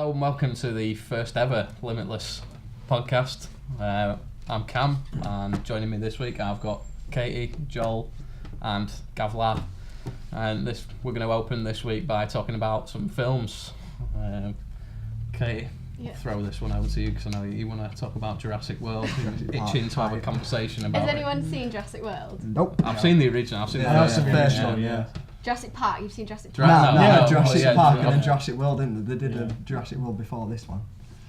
Hello and welcome to the first ever Limitless Podcast. I'm Cam, and joining me this week I've got Katie, Joel and Gavlar. And we're going to open this week by talking about some films. Katie, throw this one over to you because I know you want to talk about Jurassic World. Itching to have a conversation about it. Has anyone seen Jurassic World? Nope. I've seen the original. That's the first one, yeah. Jurassic Park, you've seen Jurassic Park? No, Jurassic Park and then Jurassic World, didn't they? They did a Jurassic World before this one.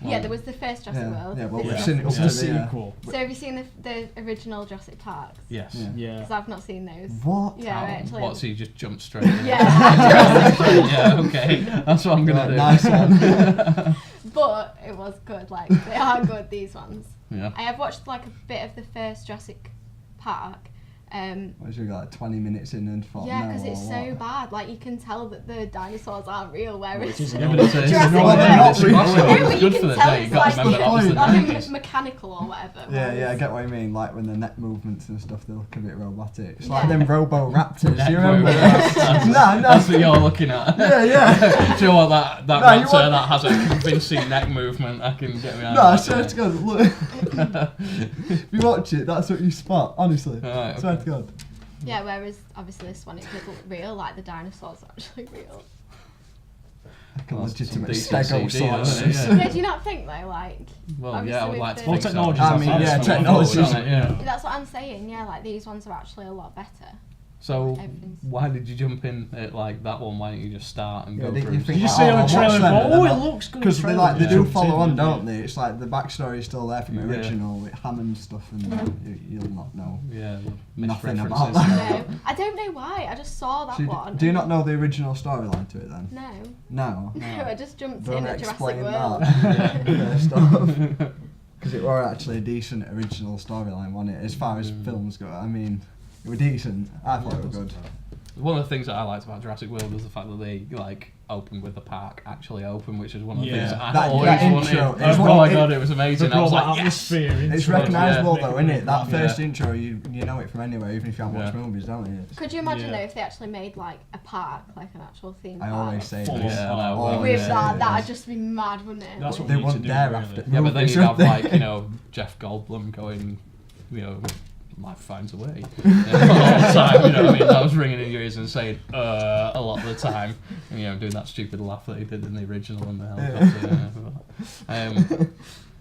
Yeah, there was the first Jurassic World. Yeah, well, we've seen it up to the sequel. So have you seen the original Jurassic Parks? Yes. Yeah. Because I've not seen those. What? Yeah, actually. What, so you just jumped straight in? Yeah. Okay. That's what I'm going to do. Nice one. But it was good, like, they are good, these ones. Yeah. I have watched, like, a bit of the first Jurassic Park. Was you like 20 minutes in and thought, yeah, no, because it's or so what? bad. Like, you can tell that the dinosaurs aren't real, whereas It's Jurassic World. not real. No, but you Good for can the tell day. it's You've got to like, remember that was the like 90s. mechanical or whatever. Yeah, I get what you mean. Like when the neck movements and stuff, they look a bit robotic. It's Yeah. like them Robo-Raptors. Neck You remember movements. that? No. That's what you're looking at. Yeah. Do you know what, that No, you raptor want- that has a convincing neck movement, I can get behind No, I that, swear yeah. to God, look. If you watch it, that's what you spot, honestly. Right, Swear okay. to God. Yeah, whereas obviously this one, it doesn't real, like the dinosaurs are actually real. Like a Well, legitimate some decent CG, Stegosaurus. isn't it? Yeah. Yeah, do you not think though, like... Well, obviously yeah, I would with like to the- think so. technology's I mean, yeah, technology's- Yeah. That's what I'm saying, yeah, like these ones are actually a lot better. So, Everything's- why did you jump in at like that one? Why don't you just start and Yeah, go did through? you think Did you like, see on I'll the watch trailer? them, and Oh, then it I'll- looks good. Because they like they do Jumped follow in, on, yeah. don't they? It's like the backstory is still there from the Yeah. original with Hammond stuff, and you'll not know. Yeah, Nothing misreferences. about that. No, I don't know why, I just saw that So one. do you not know the original storyline to it then? No. No. No, I just jumped Don't in at Jurassic explain World. that. First off. Because it were actually a decent original storyline, wasn't it? As far as films go, I mean, it were decent. I thought it was good. One of the things that I liked about Jurassic World was the fact that they opened with the park actually open, which is one of the things that I That always intro, wanted. it's Oh one- my it- god, it was amazing. I was like, yes! atmosphere. into It's it. recognisable Yeah. though, isn't it? That first Yeah. intro, you know it from anywhere, even if you haven't watched Yeah. movies, don't you? Could you imagine Yeah. though if they actually made like a park, like an actual theme I park? always say Full this. Yeah, on. no, Always With say that, this. that'd just be mad, wouldn't it? That's what They we need weren't to there do, after. really. Yeah, but then movies, you'd have weren't they? like, Jeff Goldblum going, life finds a way. All the time, you know what I mean? That was ringing in your ears and saying, a lot of the time. And, doing that stupid laugh that he did in the original and the helicopter.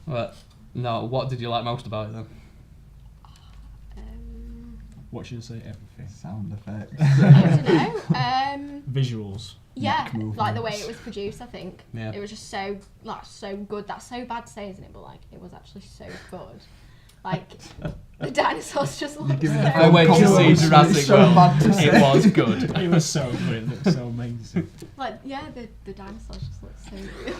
But, no, what did you like most about it then? What should I say? Everything. Sound effects. I don't know. Visuals. Yeah, Neck like the way movements. it was produced, I think. Yeah. It was just so good. That's so bad to say, isn't it? But like, it was actually so good. Like, the dinosaurs just looked give me so the I went to see Compliment. Jurassic It's so World. bad to say. It was good. It was so good. It looked so amazing. Like, yeah, the dinosaurs just looked so real.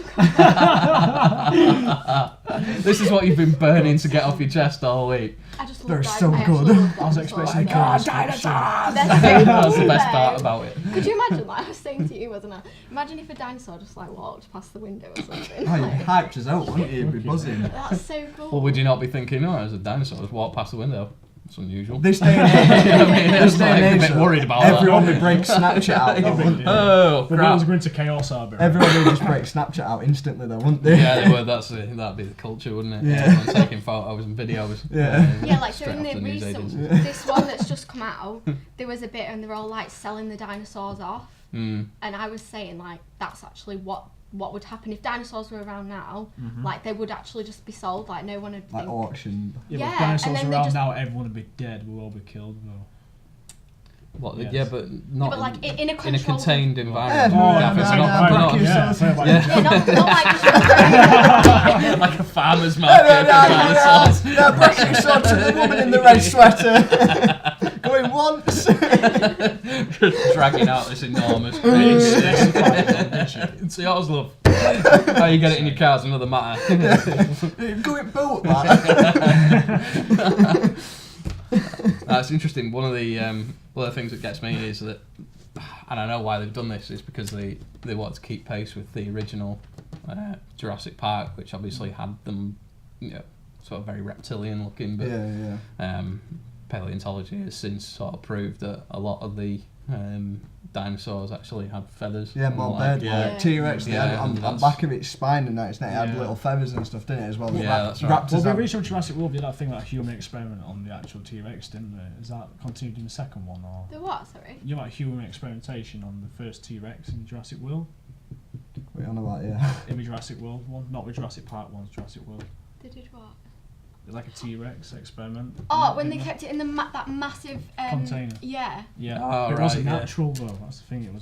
This is what you've been burning to get off your chest all week. I just They're love so I actually good. love I was dinosaurs. expecting Yeah. dinosaurs. They're so That's the cool, best part though. about it. Could you imagine, like I was saying to you, wasn't I? Imagine if a dinosaur just like walked past the window or something. Oh, you'd Like, hyped us out, wouldn't you? You'd be buzzing. that's so cool. Well, would you not be thinking, there's a dinosaur just walked past the window? It's unusual. This day and age, I mean, this it's day like and a age, bit worried about everyone that. would break Snapchat out, though, wouldn't they? Oh, The crap. world's going to chaos, Arbor. Everyone would just break Snapchat out instantly, though, wouldn't they? Yeah, they would. That'd be the culture, wouldn't it? Yeah. Everyone taking photos and videos. Yeah. Yeah, like so Straight in off the news recent, agency. this one that's just come out, there was a bit and they're all like selling the dinosaurs off, Mm. and I was saying like that's actually what would happen if dinosaurs were around now. Like they would actually just be sold. Like no one would Like think. auction. Yeah, Yeah, but if dinosaurs and then they around just- now, everyone would be dead. We'll all be killed. Though. What? Yes. Yeah, but not but, like, in a in a controlled- contained Yeah, environment. no, Gaff, it's no, not- no, not- no, Yeah, Yeah, not like like a farmer's market for dinosaurs. No, breaking your sword to the woman in the red sweater. Going once. Dragging out this enormous It's Toyota's love. How you get it in your car's another matter. Going boat, man. That's interesting. One of the things that gets me is that, and I know why they've done this, is because they want to keep pace with the original Jurassic Park, which obviously had them, sort of very reptilian looking, but Yeah. paleontology has since sort of proved that a lot of the dinosaurs actually had feathers. Yeah, more bird yeah. like T-Rex, they had Yeah, on and the that's- back of its spine and that, it had Yeah. little feathers and stuff, didn't it, as well? Yeah, that's right. Raptors Well, the have- original Jurassic World did that thing, like a human experiment on the actual T-Rex, didn't they? Is that continued in the second one, or The what? Sorry. you know, like human experimentation on the first T-Rex in Jurassic World? We're on about, yeah. In the Jurassic World one, not the Jurassic Park one, Jurassic World. They did what? Like a T-Rex experiment. Oh, when they kept it in the that massive Container. Yeah. Yeah, Oh, it wasn't right, yeah. natural though. That's the thing. It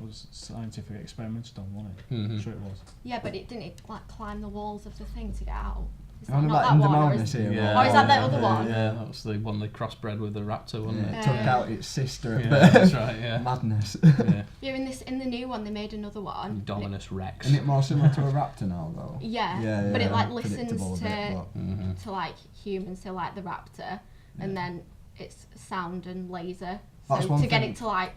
was scientific experiments done, wasn't it? Mhm. I'm sure it was. Yeah, but it didn't like climb the walls of the thing to get out. Is On that not about that one? Or Indominus is, here. Yeah. Oh, is that the yeah, other one? Yeah, that was the one they crossbred with the raptor, wasn't Yeah, it? it took out its sister at Yeah, birth. that's right. Yeah. Madness. Yeah. yeah, in the new one they made another one. Indominus Rex. Isn't it more similar to a raptor now, though? Yeah, but it like predictable listens a bit, to but- Mm-hmm. to like humans, so like the raptor, and then it's sound and laser. So That's one to get thing- it to like,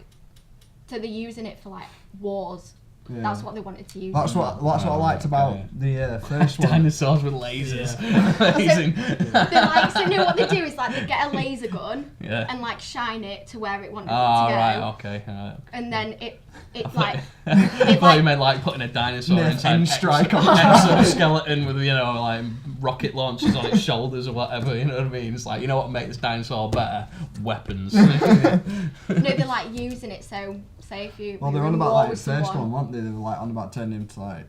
so they're using it for like wars. Yeah. That's what they wanted to use. That's it what for. I liked about Okay. the first one. Dinosaurs with lasers. Amazing. They like, so no, what they do is like they get a laser gun Yeah. and like shine it to where it wanted Oh, it to go, right, okay. and then it like I thought like- you meant like putting a dinosaur Nerf inside end strike on exoskeleton with, you know, like rocket launchers on its shoulders or whatever, you know what I mean? It's like, you know what would make this dinosaur better? Weapons. no, they're like using it. So say if you Well, you're they're on in about war like the with first someone- one, weren't they? They were like on about turning him to like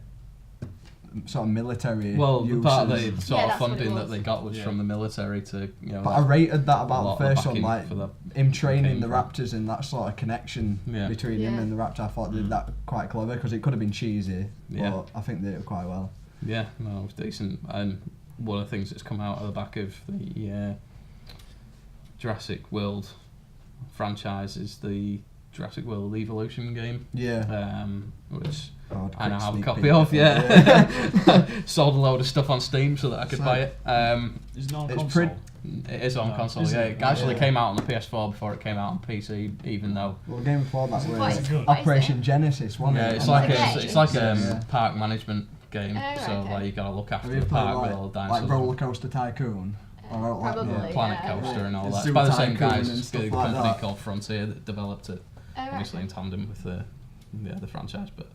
sort of military. Well, the part of the uses. sort Yeah, of that's what it funding that was. they got was Yeah. from the military to, you know, But I rated that a about lot the of first one, backing like for the him training the came from. raptors and that sort of connection Yeah. between him Yeah. and the raptor. I thought they did that quite clever because it could have been cheesy, Yeah. but I think they did it quite well. Yeah, no, it was decent. And one of the things that's come out of the back of the Jurassic World franchise is the Jurassic World Evolution game, Yeah. which God, I now quick have a sneak copy peek of. before- Yeah, sold a load of stuff on Steam so that I could So- buy it. It's not on It's console. It is on Oh, console. is Yeah, it? it actually Yeah. came out on the PS4 before it came out on PC, even though. Well, the game before that What was is it? Operation Genesis, wasn't Yeah, it? it's And like that- it's like Yeah. park management game. Oh, So okay. like you got to look after Have you the played park with all the like dinosaurs. Roller Coaster Tycoon? Or like, Probably. Planet Yeah. Coaster and all Yeah. that. It's Zoo by the same Tycoon guys. and It's stuff a like company that. called Frontier that developed it, Oh, right, obviously in okay. tandem with the franchise. But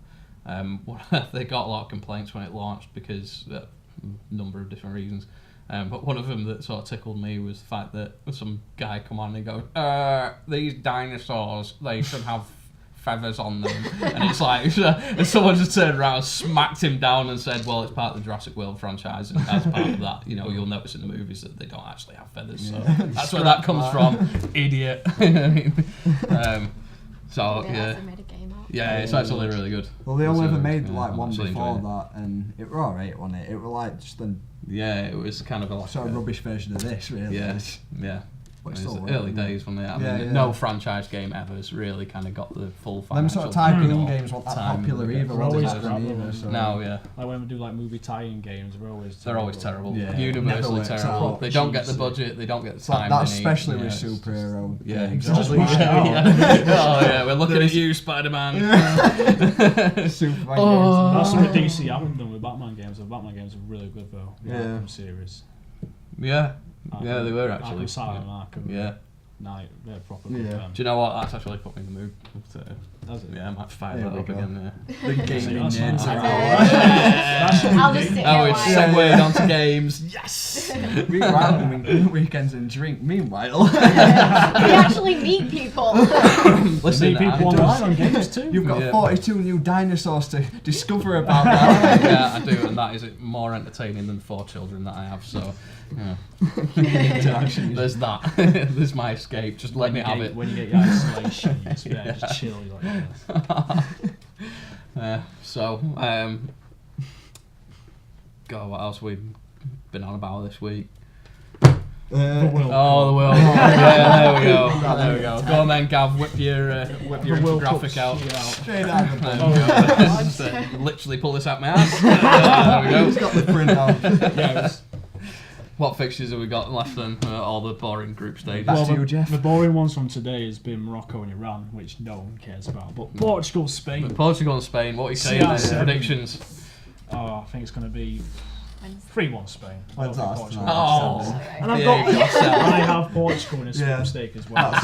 they got a lot of complaints when it launched because a number of different reasons. But one of them that sort of tickled me was the fact that some guy come on and go, these dinosaurs, they should have feathers on them. And it's like, and someone just turned around, smacked him down and said, well, it's part of the Jurassic World franchise, and as part of that, you know, you'll notice in the movies that they don't actually have feathers. So that's where that comes from, idiot. I mean, so, Realise yeah. they made a game out. Yeah, it's actually really good. Well, they only So, ever made yeah, like I'm one actually before enjoying that, and it were alright, wasn't it? It were like just a Yeah, it was kind of a sort of rubbish version of this, really. Yeah, yeah. But It it's was still the early working. days when they, I Yeah, mean, yeah. no franchise game ever has really kind of got the full Them financial. sort of tycoon you know, games weren't that time popular they get either, from were they? always Back then crap, either, so- No, yeah. Like when we do like movie tie-in games, They're always terrible. Yeah. Never Universally works terrible. out. They don't get the Cheesy. budget. They don't get the It's like time. that, they need. especially Yeah, with it's just- superhero. Yeah, games. exactly. Just reach out. Yeah. Oh yeah, we're looking at you, Spider-Man. Superman Oh. That's what DC haven't done with Batman games. The Batman games are really good though. The Yeah. Arkham series. Yeah, yeah, they were actually. Arkham Asylum, Arkham Yeah. Knight, they're proper good. Yeah. them. Do you know what? That's actually put me in the mood. Does it? Yeah, I might fire There that we up go. again. games. The gaming That's nerds not are bad. all- I'll just sit here Oh, it's while Yeah, segued yeah. onto games. Yes. We go out on weekends and drink. Meanwhile, we actually meet people. Listen, See people online on games too. you've got Yeah. 42 new dinosaurs to discover about that. yeah, I do, and that is more entertaining than 4 children that I have. So, yeah. Interaction. There's that. There's my escape. Just let me have it. When you get your isolation, you just, yeah, just chill. You're like, yes. So, God, what else have we been on about this week? The World Oh, the Cup. World Cup. Yeah, there we go. There we go. Go on then, Gav. Whip your The World infographic Cup's out. here out. Straight out of the There book. we go. Just, literally pull this out my ass. There we go. It's got the print out. Yeah, it was- What fixtures have we got left then? All the boring group stages. Back well, to you, the, Jeff. the boring ones from today has been Morocco and Iran, which no one cares about. But Portugal, Spain. Portugal and Spain. What are you saying? CR7. Predictions? Oh, I think it's going to be Wednesday. 3-1 Spain. When's that? Portugal. Oh. Sorry. And I've Yeah, got you got seven. I have Portugal in a Yeah. sweepstake as well.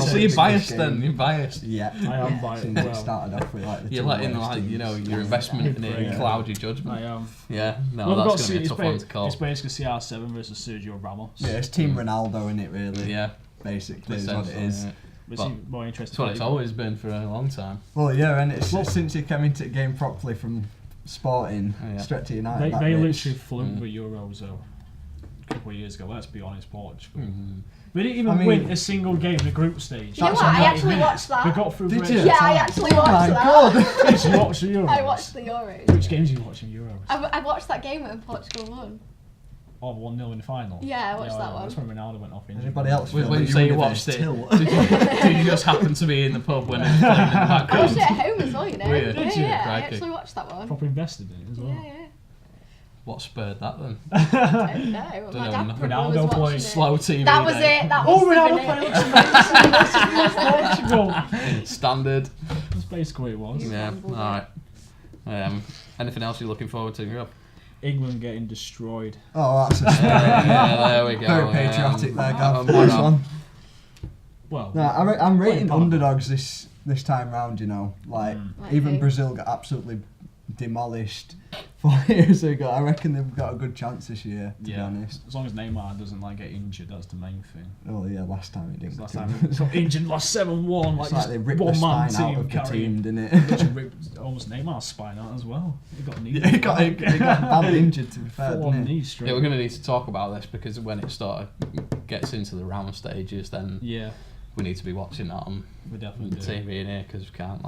So you're biased then. You're biased. Yeah. I am biased. Since it Well, started off with like the You're two letting worst like teams. your investment in it Yeah. cloud your judgment. I am. Yeah, no, Well, that's going to be a tough one to call. It's basically CR7 versus Sergio Ramos. Yeah, it's Team Ronaldo in it really. Yeah, Basically is what it essentially, is. yeah. But Well, it's more interesting. That's what it's always been for a long time. Well, yeah, and it's Well- since he came into the game properly from Sporting Oh, yeah. straight to United. They that literally bitch. flew the Euros though. A couple of years ago, let's be honest, Portugal. Mhm. We didn't even I mean- win a single game in the group stage. You know That's what? I what actually watched We that. got through Did great you? Yeah, I time. actually Oh watched my that. God. Did you watch the Euros? I watched the Euros. Which games are you watching Euros? I watched that game when Portugal won. Oh, 1-0 in the final. Yeah, I watched that one. That's when Ronaldo went off injured. Anybody else feel When that you say you were watched this it, tilt? did you just happen to be in the pub when it was playing in the I background? watched it at home as well, you know. Were you? Yeah, Did you? yeah, I Crikey. actually watched that one. Proper invested in it as well. Yeah, yeah. What spurred that then? I don't know. My Don't dad know. probably Ronaldo was watching playing it. Slow TV That was day. it. That Oh, was Ronaldo it. playing Portugal. Standard. That's basically what it was. Yeah. Rambled All right. Anything else you're looking forward to, Rob? England getting destroyed. Oh, that's a Yeah, there we go. very patriotic there, Gav. I'm Nice on. one. Well, No, I'm rating Playing underdogs this time round. You know, like Like even who? Brazil got absolutely demolished 4 years ago. I reckon they've got a good chance this year. To be honest. as long as Neymar doesn't get injured, that's the main thing. Oh yeah, last time it didn't. Last do. time he got injured, lost 7-1, It's like they ripped the one man spine out team of the carrying. team, didn't it? Literally ripped almost Neymar's spine out as well. He got knee. Yeah, he got badly injured. To be fair, Full on didn't he? knee straight. Yeah, we're going to need to talk about this because when it gets into the round stages, then Yeah, we need to be watching that on we the definitely do. TV in here because we can't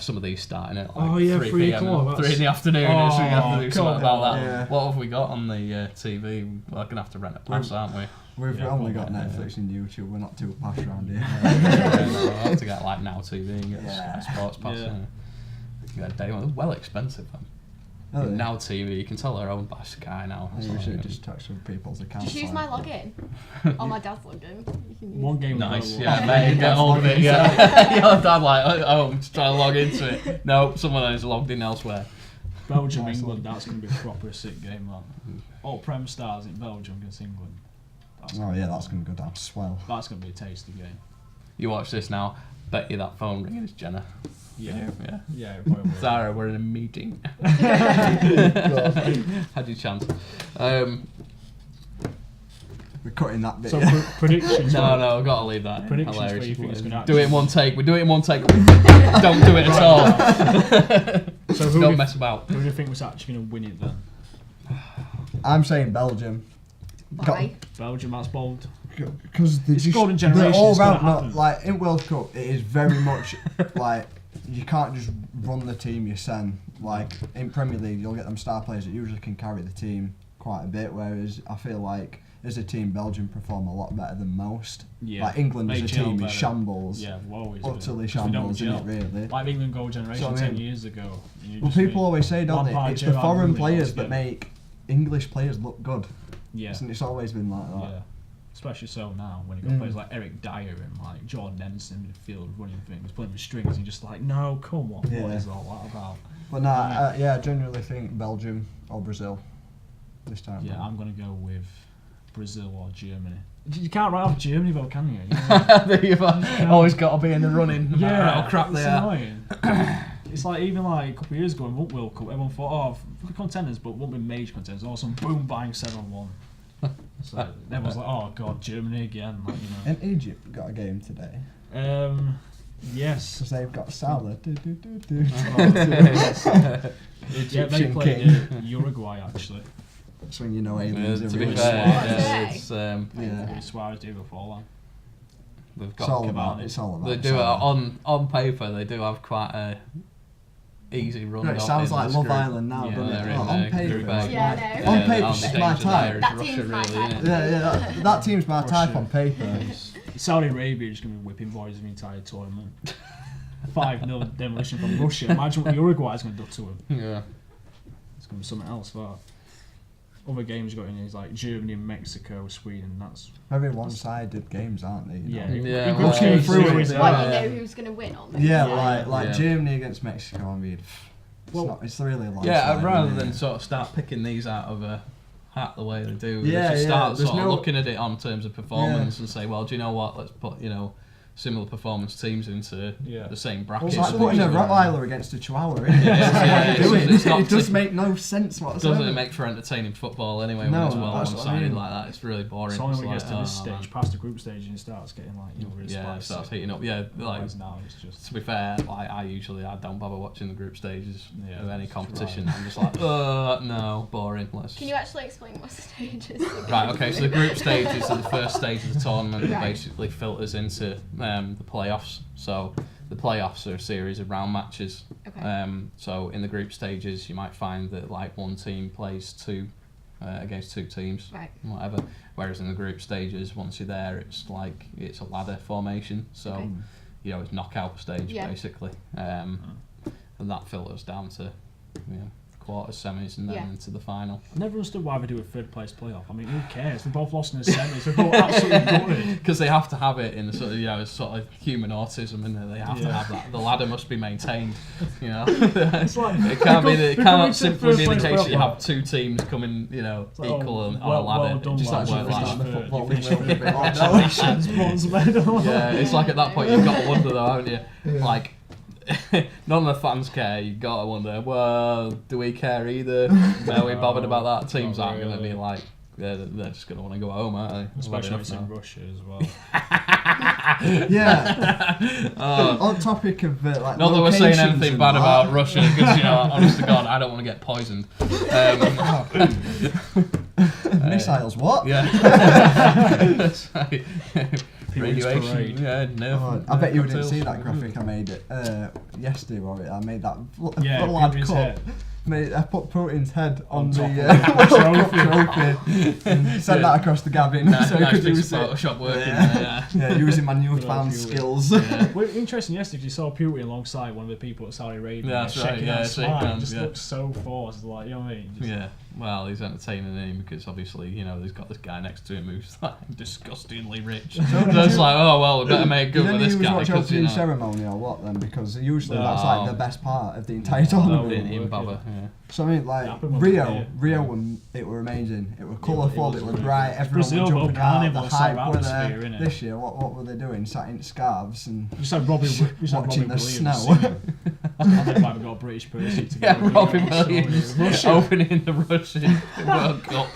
some of these starting at Oh, yeah, 3 3 p.m. o'clock, 3 in the afternoon. Oh, so we're going to have to do something come about that. on. Yeah. What have we got on the TV? We're going to have to rent a pass, aren't we? We've Yeah, only got probably, Netflix and YouTube. We're not too posh around here. We'll have to get Now TV and get Yeah. a sports pass. Yeah. Yeah, day one. Well expensive. Man. Oh, yeah. Now TV, you can tell they're owned by Sky now. I so, usually just touch some people's accounts. Just use my like- login. Or my dad's login. You can use One game. Nice, ago, yeah, mate, get hold of it, yeah. Your dad I'm just trying to log into it. No, someone is logged in elsewhere. Belgium, Nice England, one. that's going to be a proper sick game, man. All Prem stars in Belgium against England. Oh yeah, that's gonna go down swell. That's going to be a tasty game. You watch this now, bet you that phone ringing is Jenna. Yeah. Yeah. Yeah, it probably will. Zara, we're in a meeting. Had your chance. We're cutting that bit. So yeah. predictions. No, right? no, I've got to leave that. Predictions Hilarious. where you think it's gonna Do it in actually- one take. We do it in one take. Don't do it at all. So who Don't do, mess about. who do you think was actually going to win it then? I'm saying Belgium. Why? Belgium, that's bold. Because It's golden generation, all it's gonna round, happen. like in World Cup, it is very much like you can't just run the team you send. Like in Premier League, you'll get them star players that usually can carry the team quite a bit. Whereas I feel like as a team, Belgium perform a lot better than most. Yeah. Like England as They a gel team is better. shambles. Yeah, we'll always Utterly do. 'Cause we don't shambles, isn't gel. it? Really. Like England goal generation So, I 10 mean- years ago. and you Well, just people think, always say, don't Lampard, they? It's the Gerrard, foreign Rooney players altogether. that make English players look good. Yeah. It's always been like that. Yeah. Especially so now when you've got players like Eric Dyer and like Jordan Henderson in the field running things, playing with strings, and you're just like, no, come on, Yeah. what is all that about? But nah, yeah, I genuinely think Belgium or Brazil this time. Yeah, round. I'm going to go with Brazil or Germany. You can't write off Germany though, can you? You've always got to be in the running. No matter Yeah, how crap it's they are. annoying. It's like even like a couple of years ago in World Cup, everyone thought, oh, for the contenders, but won't be major contenders. All of a sudden, boom, bang, 7-1. So everyone's like, oh god, Germany again, like And Egypt got a game today Yes. because they've got Salah. Yeah, they Egyptian played king. Uruguay actually. That's when you know aliens are To be real. fair, Yeah. yeah, it's Yeah. Suarez, Diego Forlan. we've It's got. all Cavani. about. It's all about. They do Salah. on paper. They do have quite a easy run. No, it up sounds in like this Love group. Island now, Yeah, doesn't they're it? in On the paper, group it's A. Yeah, like- I know. On Yeah, paper, on it's the my dangers of type. Irish That Russia, team's my really, type. innit? Yeah, that team's my type on paper. Saudi Arabia is going to be whipping boys the entire tournament. 5-0 demolition from Russia. Imagine what Uruguay is going to do to them. Yeah. It's going to be something else. That other games got in is like Germany, Mexico, Sweden. That's Very one-sided games, aren't they? you know? Yeah, In well, group stage, through it, series, yeah. What, Yeah. you know who's going to win on this? Yeah, Yeah. like Yeah. Germany against Mexico. I mean, It's really long. Yeah, rather than sort of start picking these out of a hat the way they do, Yeah, just start there's sort of no- looking at it on terms of performance and say, well, do you know what? Let's put similar performance teams into the same bracket. It's like so putting a usually- Rottweiler against a Chihuahua, isn't it? It does make no sense whatsoever. Doesn't make for entertaining football anyway No, when it's well that's what I one-sided mean. like that. It's really boring. It's only It's when it gets like, to this oh, stage, man. past the group stage, and it starts getting like really Yeah, it spicy. starts heating up. Yeah, like Whereas now it's just to be fair, like I don't bother watching the group stages of any it's competition. right. I'm just like, no, boring. Can you actually explain what stages? Right, okay, so the group stages are the first stage of the tournament that Right. basically filters into the playoffs. So the playoffs are a series of round matches. Okay. So in the group stages, you might find that like one team plays against two teams, Right. whatever. Whereas in the group stages, once you're there, it's a ladder formation. So Okay. it's knockout stage Yeah. basically, and that filters down to quarters, semis, and then Yeah. into the final. I never understood why they do a third place playoff. I mean, who cares? They both lost in the semis. They're both absolutely gutted. Because they have to have it in the sort of it's sort of human autism, and they have to have that. The ladder must be maintained. It's like It can't be. It cannot simply be the first case that you playoff. have two teams coming, like, equal on a well ladder. done, It just lads, don't you work finished like that. the third, football you finished wheel a bit third. like that. Congratulations, bronze medal. Yeah, it's like at that point you've got to wonder though, haven't you? Like. None of the fans care. You've got to wonder. Well, do we care either? Are we bothered about that? Teams not aren't going to be really. like. They're just going to want to go home, aren't they? Especially when I've it's had in enough Russia as well. Yeah. On topic of like. Not that we're saying locations anything and bad that. about Russia, because honest to God, I don't want to get poisoned. Missiles, what? Yeah. Radiation. parade. Yeah, no. Oh, I bet you didn't see that graphic I made yesterday, or I made that Yeah, lad Putin's cut. head. I put Putin's head on top the of the trophy and sent that across to Gavin so he Nice could big use it. Photoshop working Yeah. there, Yeah, using my Good newfound old Putin. skills. yeah. Well, interesting yesterday, 'cause you saw Putin alongside one of the people at Saudi Arabia. Yeah, that's right, shaking yeah, hands, shaking smiling, hands, just yeah. looked so forced, like, you know what I mean? Just, Yeah, well, he's entertaining him because obviously, he's got this guy next to him who's like disgustingly rich. So it's like, oh well, we better make good Didn't with he this was guy watch because opening ceremony or what then? Because usually that's No. like the best part of the entire no, tournament. didn't even bother. Yeah. So I mean, like Yeah, I think we'll Rio, it were amazing. It were colourful, it, was were really bright. good. Everyone Brazil, was though, jumping out. The carnival sort of hype were there. atmosphere, innit? This year, what were they doing? Sat in scarves and Just had Robbie watching the Williams snow. singing. I think I've got a British person to Yeah, go with Robbie it. Williams Russia. opening the Russian World Cup.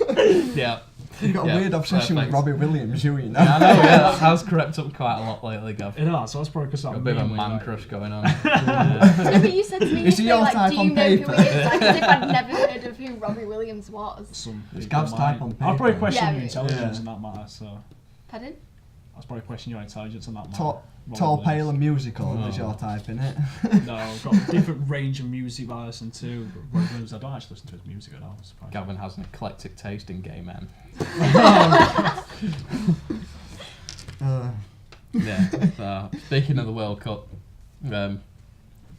Yeah. You've got a Yeah, weird obsession perfect. with Robbie Williams, you know. Yeah, I know, yeah, that has crept up quite a lot lately, Gav. It has, so that's probably because Got I'm a bit of a mean, man like- crush going on. No, but you said to me Is he yesterday, your like, type do on you know who paper? he is? Like, as if I'd never heard of who Robbie Williams was. Some It's people Gav's might. type on I'll probably paper. question Yeah, your intelligence yeah. in that matter, so Pardon? I'll probably question your intelligence in that matter. Tall, Robbie pale, Williams. and musical No. is your type, innit? No, I've got a different range of music that I listen to, but Robbie Williams, I don't actually listen to his music at all. I'm surprised. Gavin has an eclectic taste in gay men. Yeah. So, speaking of the World Cup,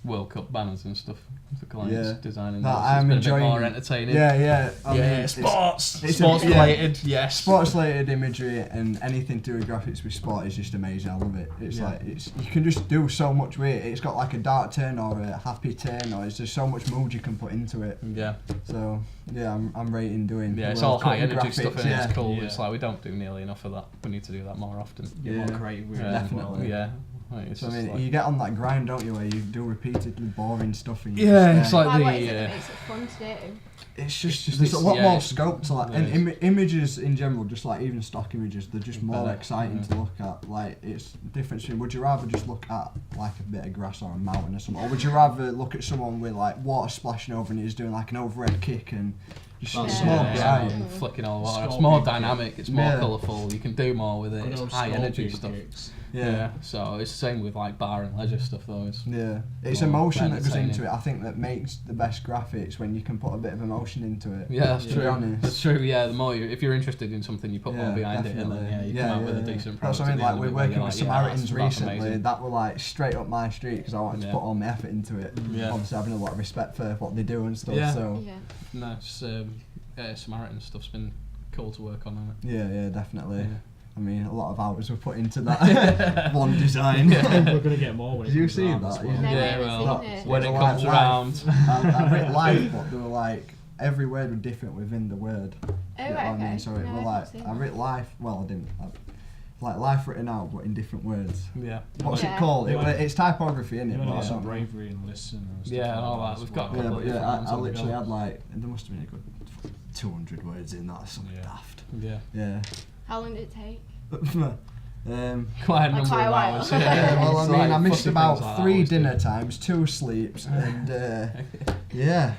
World Cup banners and stuff, the clients Yeah. designing No, those. I'm It's been enjoying a bit more it. entertaining. Yeah. I mean, it's sports. it's Sports a- yeah. related, yes. Sports related imagery and anything to do with graphics with sport is just amazing. I love it. It's Yeah. like you can just do so much with it. It's got like a dark turn or a happy turn, or it's just so much mood you can put into it. Yeah. So yeah, I'm rating doing. Yeah, the it's World all Cup high energy graphics, stuff and yeah. it's cool. Yeah. It's like we don't do nearly enough of that. We need to do that more often. Get more Yeah. creative with it. Definitely. Yeah. Like, it's So I just mean, like, you get on that grind, don't you, where you do repeatedly boring stuff. And you Yeah, just, it's like Why, the, what is it that makes it fun to do? it's just it's there's a just- lot yeah, more it's- scope to like, there and is. images in general, just like even stock images, they're just more Better, exciting yeah. to look at. Like it's different. Would you rather just look at like a bit of grass or a mountain or something, or would you rather look at someone with like water splashing over and he's doing like an overhead kick and just That's it's Yeah. more yeah, bright. and flicking all the water. It's Scorpion more kick. dynamic. It's more Yeah. colourful. You can do more with it. Good It's old high energy scorpion stuff. kicks. Yeah. So it's the same with like bar and leisure stuff though. It's Yeah, it's More emotion that goes entertaining. into it. I think that makes the best graphics when you can put a bit of emotion into it. yeah, that's To be true. honest. That's true. Yeah, the more if you're interested in something, you put more behind it, and then definitely. you come out with a decent product. That's what I at mean. the Like end we're of it where working you're with like, yeah, Samaritans that's recently. amazing. That were like straight up my street because I wanted to Yeah. put all my effort into it. Yeah. Obviously having a lot of respect for what they do and stuff. Yeah. So Yeah. No, it's, Samaritan stuff's been cool to work on. Hasn't it? yeah, definitely. Yeah. I mean, a lot of hours were put into that one design. We're gonna get more when it Did you comes see around that? as well. No, I Yeah, haven't well, seen it. when it They were comes like around. I read live, but they were like every word was different within the word. Oh, You know what right, I mean? okay. So it No, were I like haven't seen I that. read live. Well, I didn't. Like life written out, but in different words. Yeah. What's Yeah. it called? Yeah. It's typography, isn't You it? only But I got some don't know. bravery and listen and stuff. Yeah, and all that. as We've got a well. Yeah, couple but of yeah, different ones I on the literally go. had like there must have been a good 200 words in that. Something Yeah. daft. Yeah. Yeah. How long did it take? Quite a Like number quite a of while. hours. Yeah, well, I It's mean, like I missed fucking about things like that 3 always do. dinner times, 2 sleeps, and yeah,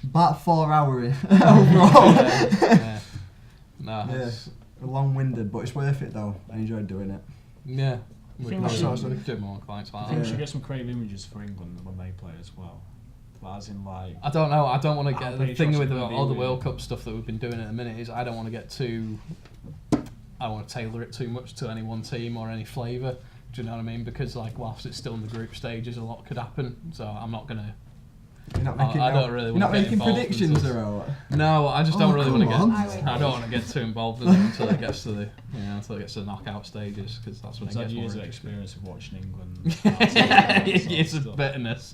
about 4 hours overall. Yeah. No, Yeah. it's- Long-winded, but it's worth it though. I enjoyed doing it. yeah. We think can we should- do more clients I like think we that. should get some creative images for England when they play as well. But as in like, I don't know. I don't want to I'm get the pretty thing sure with it's gonna be all the weird. World Cup stuff that we've been doing at the minute is I don't want to get too. I don't want to tailor it too much to any one team or any flavour. Do you know what I mean? Because like whilst it's still in the group stages, a lot could happen. So I'm not gonna. You're not I- making. I don't really You're wanna not get making involved predictions, until- or what? No, I just Oh, don't really want to come get. on. I I don't want to get too involved in it until it gets to the until it gets to the knockout stages because that's when I've it had gets more years of interesting. experience of watching England. It's a bitterness.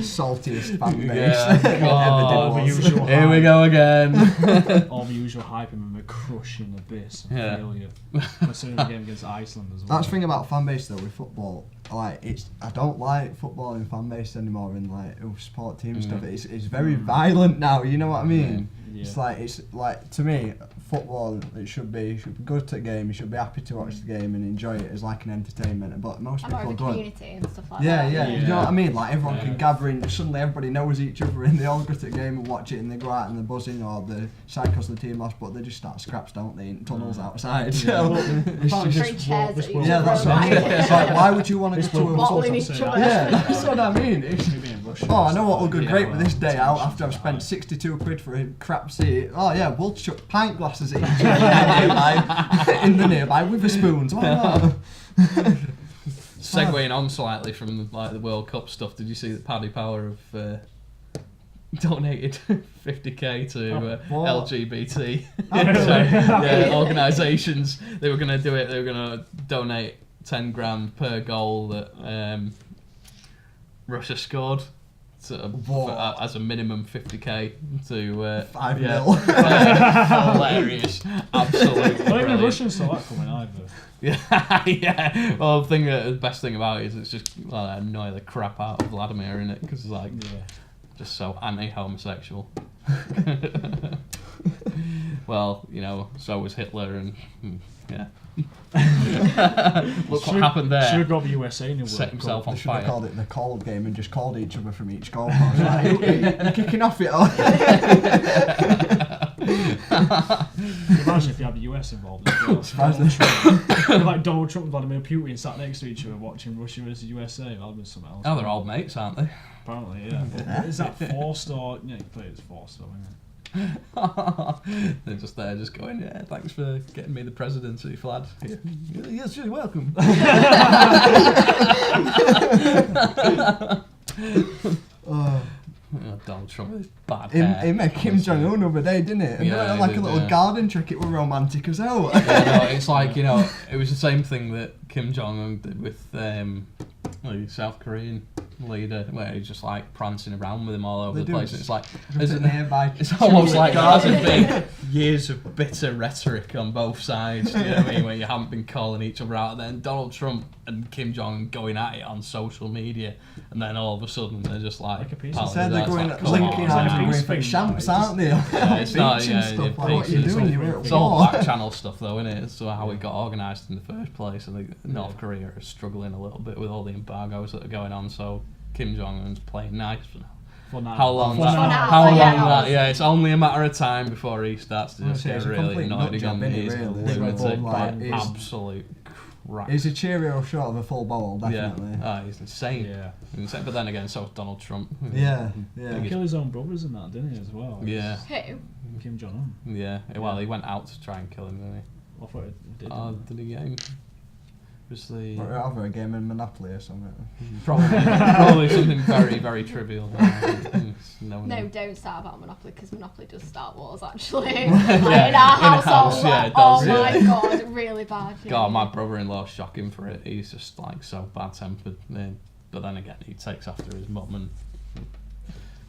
Saltiest fan base. Yeah, ever God. did The was. usual Here we hype. go again. All the usual hype and the crushing abyss and Yeah. failure. Considering the game against Iceland as well. That's the thing about fan base though with football. Like I don't like football in fan base anymore and like support team and stuff. It's very violent now. You know what I mean? Yeah. It's like to me, football you should be good to the game. You should be happy to watch the game and enjoy it as like an entertainment. But most I'm more of people a don't. community and stuff like Yeah, that. yeah, you know what I mean? Like everyone Yeah. can gather in, suddenly everybody knows each other and they all go to the game and watch it and they go out and they're buzzing or the side because the team lost, but they just start scraps, don't they, in tunnels outside. So it's Apparently just, Throwing chairs this at World each yeah, other. that's what I mean. It's like, why would you want to go This to a World Bottling Cup's each also other. Yeah, that's what I mean. It's, Maybe in Russia. oh, I know what will go Yeah, great with this well, day out after I've spent 62 quid for a crap seat. Oh yeah, we'll chuck pint glasses at each other in the nearby with the spoons. Why not? Segueing on slightly from like the World Cup stuff, did you see that Paddy Power have donated 50k to What? LGBT Yeah. organisations? They were going to do it. They were going to donate 10 grand per goal that Russia scored. What? As a minimum 50k to 5 yeah. mil. Hilarious, absolutely. Not even the brilliant. Russians saw that coming either. Yeah, yeah. Well, the best thing about it is it's just annoy the crap out of Vladimir in it because it's like Yeah. just so anti-homosexual. Well, so was Hitler, and yeah. Look what happened Should there. have got the USA in the World Set himself Cup. on They should have fire. called it the cold game and just called each other from each goal. I was like, are you kicking off it all? Imagine if you had the US involved as well. Imagine. Like Donald Trump and Vladimir Putin sat next to each other watching Russia versus USA. That would be something else. Oh, they're old mates, aren't they? Apparently, yeah. But is that forced or... Yeah, you play it as forced though, isn't it? They're just there, just going, yeah, thanks for getting me the presidency, Vlad. Yeah. Yes, you're welcome. Oh, Donald Trump with his bad hair. It made Kim Jong Un over there, didn't it? And Yeah, they had it like did, a little yeah. garden trick. It was romantic as hell. Yeah, no, it's like, it was the same thing that Kim Jong Un did with the South Korean leader, where he's just like prancing around with him all over They the do. place. And it's like, Just nearby. it's almost like there hasn't been years of bitter rhetoric on both sides, you know what I mean, where you haven't been calling each other out. And then Donald Trump and Kim Jong going at it on social media, and then all of a sudden they're just like, Like a piece pals, of- Said they're it's going like, come linking on, arms like and a going peace for thing, champs, like, aren't they? Yeah, it's not, Beach yeah, and stuff. Like, yeah, what are you it's doing? all- You're at It's all war. back channel stuff though, isn't it? So how it got organised in the first place. I think North Korea are struggling a little bit with all the embargoes that are going on, so Kim Jong-un's playing nice for now. For now. How long For that, now. how For long now. that, yeah, it's only a matter of time before he starts to just Honestly, get it's a really complete annoyed nut job, again. innit, He's a really? lunatic, Like, it's- absolute crap. He's a Cheerio short of a full bowl, definitely. Yeah, he's insane. Yeah. Insane. But then again, so is Donald Trump. Yeah, yeah. He killed his own brothers and that, didn't he, as well? Yeah. Who? Kim Jong Un. Yeah, well, he went out to try and kill him, didn't he? I thought he did. Oh, didn't did he get him? was the Rather a game in Monopoly or something. probably something very, very trivial. No, don't start about Monopoly because Monopoly does start wars actually. Yeah, in our household. house, yeah, it does, oh my yeah. god, really bad. Yeah. God, my brother-in-law's shocking for it. He's just like so bad-tempered. But then again, he takes after his mum, and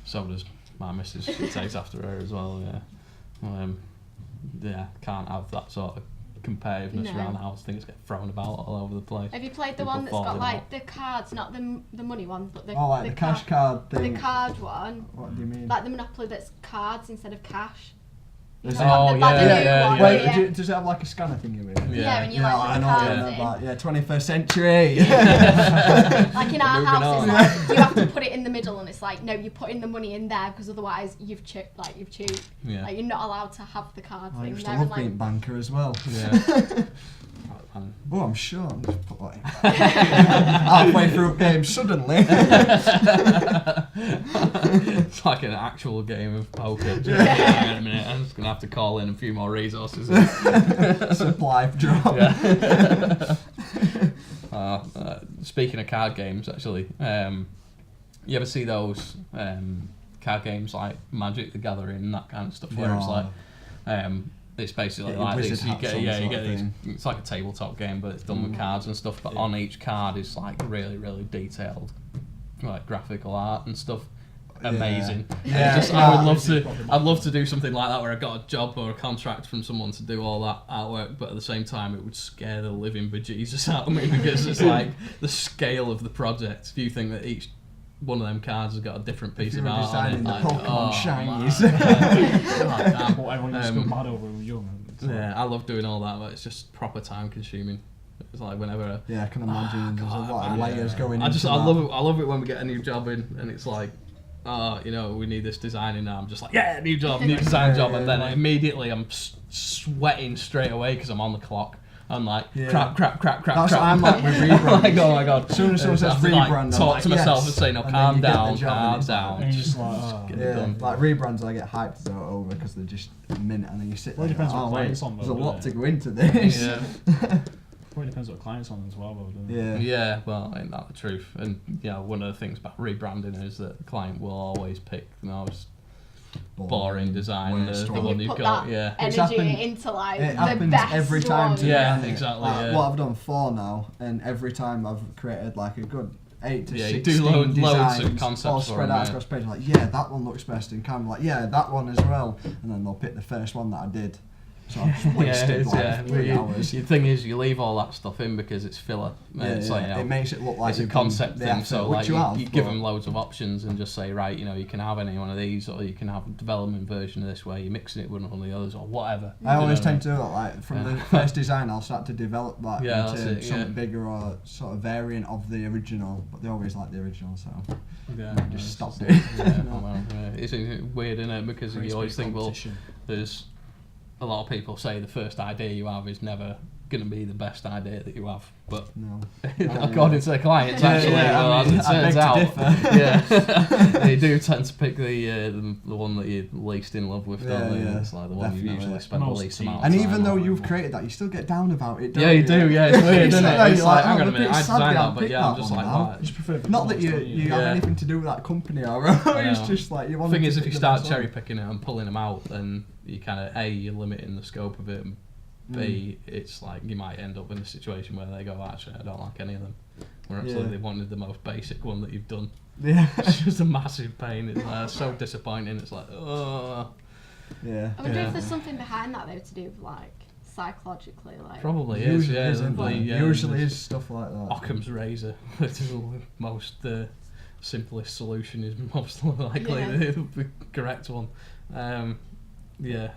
so does my missus. She takes after her as well. Yeah, can't have that sort of competitiveness around the house. Things get thrown about all over the place. Have you played the one that's got like the cards, not the money one, but the the cash card thing. The card one. What do you mean? Like the Monopoly that's cards instead of cash. Is yeah. Wait, does it have like a scanner thingy with it? Yeah, and you I like know. cards in. Yeah, 21st century. Like in our house, it's like you have to put it in the middle, and it's like no, you're putting the money in there because otherwise you've cheated. Yeah. Like you're not allowed to have the card I thing used to there. love And, being banker as well. Yeah. Oh, I'm sure. I'm just put that in. Halfway through a game, suddenly. It's like an actual game of poker. Hang on a minute, I'm just gonna have to call in a few more resources. Supply drop. Yeah. Speaking of card games, actually, you ever see those card games like Magic the Gathering, that kind of stuff, where it's like, it's basically like this. You get these. It's like a tabletop game, but it's done with cards and stuff. But on each card is like really, really detailed, like graphical art and stuff. Amazing. I'd love to do something like that where I got a job or a contract from someone to do all that artwork, but at the same time it would scare the living bejesus out of me because it's like the scale of the project. If you think that each one of them cards has got a different piece of art on it, the like, Pokemon shinies. What everyone used to go mad over when we were young. Yeah, I love doing all that, but it's just proper time consuming. It's like whenever I can imagine there's a lot of layers going into I love it when we get a new job in and it's like, we need this design in now. I'm just like, new job, new design job, and then immediately I'm sweating straight away because I'm on the clock. I'm like, crap. That's what I'm like with rebrand. Like, oh my god. As soon as someone says rebrand, like, talk to myself and say, no, calm down. And you're just like, like rebrands, I get hyped over because they're just a minute, and then you sit there. Well, it depends what client's on. There's a lot to go into this. Yeah. Well, it depends what client's on as well, though, doesn't it? Yeah, well, ain't that the truth? And one of the things about rebranding is that the client will always pick the most boring design, the one you've got. Yeah, energy into like it the happens best every time. one. Yeah, exactly. What I've done 4 now, and every time I've created like a good 8 to 16 you do loads of concepts all for spread them, out across page. Like, that one looks best, and kind of like, that one as well, and then they'll pick the first one that I did. So I've just wasted 3 hours. The thing is, you leave all that stuff in because it's filler. It makes it look like it's a concept thing. So like you give them loads of options and just say, right, you can have any one of these, or you can have a development version of this where you're mixing it with one of the others, or whatever. I always tend to do that. Like from the first design, I'll start to develop that into something bigger or sort of variant of the original. But they always like the original, so just stop it. It's weird, isn't it? Because you always think, well, there's a lot of people say the first idea you have is never going to be the best idea that you have, but according to the clients, actually, as it turns out, they do tend to pick the one that you're least in love with, don't they? It's like the one you usually spend the least amount of time. And even though you've created that, you still get down about it, don't you? Yeah, you do, it's weird, isn't it? It's like, hang on a minute, I designed that, but I'm just like, what? You prefer not that you have anything to do with that company, or it's just like you want to. The thing is, if you start cherry picking it and pulling them out, then you kind of, you're limiting the scope of it, and B, it's like you might end up in a situation where they go, actually, I don't like any of them. Or actually they wanted the most basic one that you've done. Yeah. It's just a massive pain. It's so disappointing. It's like, oh. Yeah. I wonder if there's something behind that though to do with like psychologically, like. Probably is, Usually is stuff like that. Occam's razor, which is the most simplest solution, is most likely the correct one.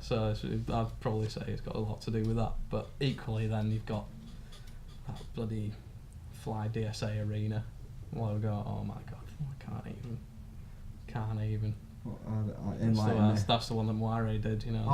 So I'd probably say it's got a lot to do with that. But equally, then you've got that bloody Fly DSA arena logo. Oh my god, I can't even. That's the one that Moire did, that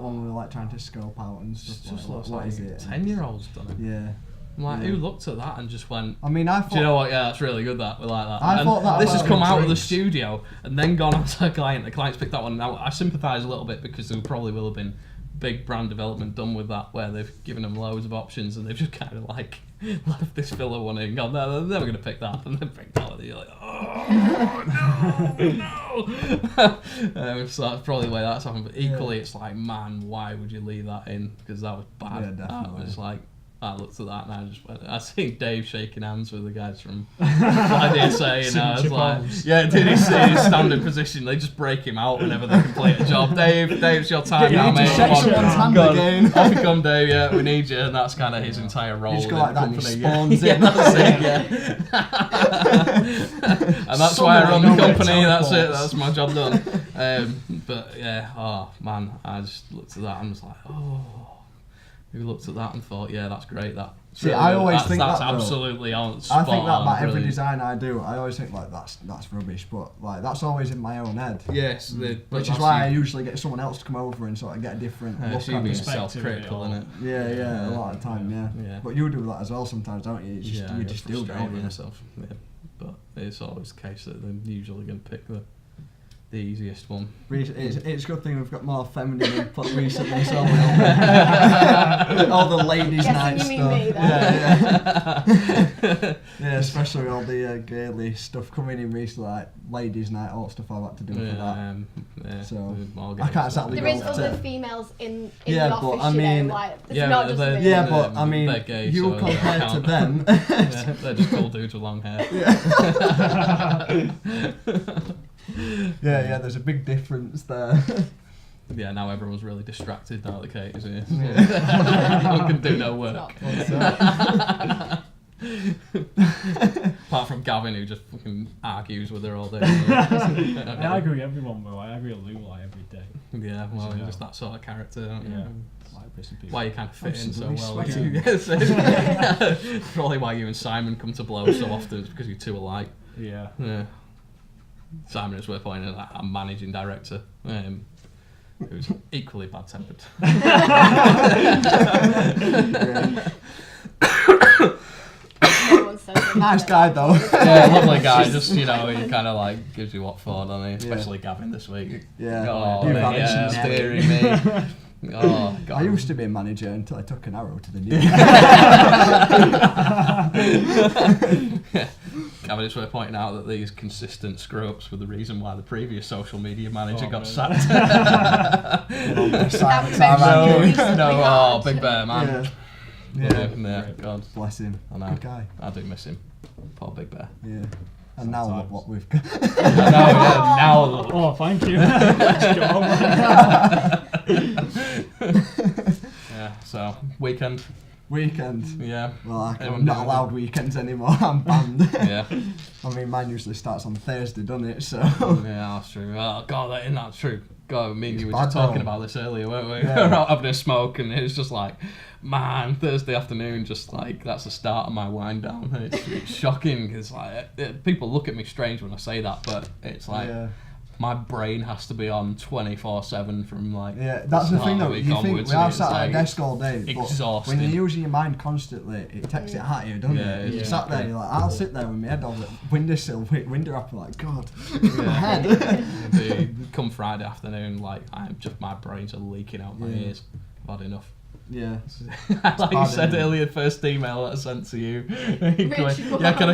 one we were like trying to scope out and stuff. It just looks what like is it? 10-year-olds done it. Yeah. I'm like, who looked at that and just went, I mean, I thought, do you know what, that's really good, that, we like that. I thought that this has come out of the drinks. studio and then gone on to a client, the client's picked that one. Now, I sympathise a little bit because there probably will have been big brand development done with that, where they've given them loads of options and they've just kind of like left this filler one in and gone, no, they're never going to pick that, and then pick that, and you're like, oh no. So that's probably the way that's happened. But equally, it's like, man, why would you leave that in? Because that was bad. Yeah, definitely. That was like, I looked at that and I just went, I seen Dave shaking hands with the guys from IDSA, and I was like, yeah, did he see his standing position? They just break him out whenever they complete a job. Dave's your time now, mate. Shake someone's hand again. Off you come, Dave, yeah, we need you, and that's kind of his entire role. You just go in like the that and company, just yeah. spawns Yeah, in. that's it, yeah. And that's why I run the company, that's it, that's my job done. But yeah, oh man, I just looked at that and was like, oh. We looked at that and thought, yeah, that's great. See, I always think that's that, though. absolutely on spot. I think that about every brilliant. design I do, I always think like that's rubbish, but like that's always in my own head. Yes, Which is why I usually get someone else to come over and sort of get a different look you at being it. self-critical, isn't it? Yeah, a lot of the time, yeah. But you do that as well sometimes, don't you? It's just, you just do, don't you? Yourself. Yeah. But it's always the case that they're usually going to pick the easiest one. It's a good thing we've got more feminine input recently, so all the ladies' night Guessing you stuff. mean me, then. Yeah, especially all the girly stuff coming in recently, like ladies' night, all stuff I've had to do for that. So I can't exactly There go is to. other females in Yeah, the but office, I mean- like, it's Yeah, not but just they're- me. Yeah, but I mean, they're gay, you so they compared to count. them. Yeah, they're just cool dudes with long hair. Yeah, there's a big difference there. Yeah, now everyone's really distracted now that Kate is here. Yeah. No one can do no It's work. not. Apart from Gavin, who just fucking argues with her all day. I argue with everyone, though. I argue with Lou like every day. Yeah, well, So, you're just that sort of character, aren't you? Yeah. Like pissing people. Why you kind of fit in so Absolutely well. sweating. Yes, probably why you and Simon come to blows so often is because you two are alike. Yeah. Yeah. Simon is worth pointing out, I'm managing director, who's equally bad-tempered. No one says it. Nice guy though. Yeah, lovely guy. Just he kind of like gives you what for, doesn't he? Especially Gavin this week. Yeah. Oh, You've mate, had yeah, some steering me. Oh, God. I used to be a manager until I took an arrow to the knee. Gavin, it's worth pointing out that these consistent screw-ups were the reason why the previous social media manager got really? sacked. No, Big Bear, man. Yeah, God. Bless him. I know. Good guy. I do miss him. Poor Big Bear. Yeah. And now Sometimes. look what we've got. Now look. Oh, thank you. Yeah, so, weekend. Weekend. Yeah. Well, Anyone I'm not doing allowed weekends anymore. I'm banned. Yeah. I mean, mine usually starts on Thursday, doesn't it? So. Yeah, that's true. Oh, God, that isn't that true. God, me and you were bad just talking though. about this earlier, weren't we? Yeah. We were out having a smoke, and it was just like, man, Thursday afternoon, just like, that's the start of my wind down. It's shocking, because like, people look at me strange when I say that, but it's like, Yeah. my brain has to be on 24/7 from like. Yeah, that's the thing start of though. week You think onwards, we and are it's sat at a like desk all day, but exhausting. when you're using your mind constantly, it takes it at you, doesn't Yeah, it? You yeah. sat there, you're like, I'll sit there with my head on the windowsill, window up, like, God, Yeah. my head. Come Friday afternoon, like my brains are leaking out my Yeah. ears. I've had enough. Yeah. Like you bad, said isn't it? earlier, first email that I sent to you. Ritual. Yeah, can I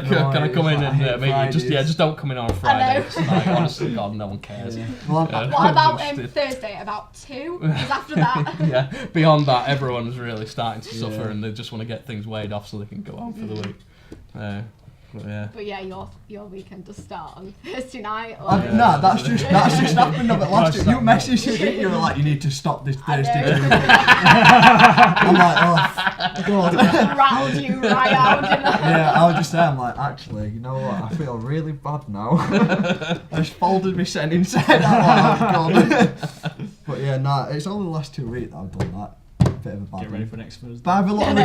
come in I and hate meet you? Fridays. Just don't come in on a Friday. know. It's like, honestly, God, no one cares. Yeah. Well, Yeah. What about Just- Thursday? About 2? Because after that... Yeah. Beyond that, everyone's really starting to suffer, Yeah. and they just want to get things weighed off so they can go on for the week. But yeah. But yeah, your weekend does start on Thursday night. Or... No, that's just happened over last year. You messaged me, didn't you? You were like, you need to stop this Thursday. I'm like, oh, God. rattled you right out, didn't I? Yeah, I was just there. I'm like, actually, you know what? I feel really bad now. I just folded my sentence inside. I'm like, oh, God. But yeah, nah, it's only the last 2 weeks that I've done that. Bit of a bad Get ready one. for next Thursday. But I have a lot of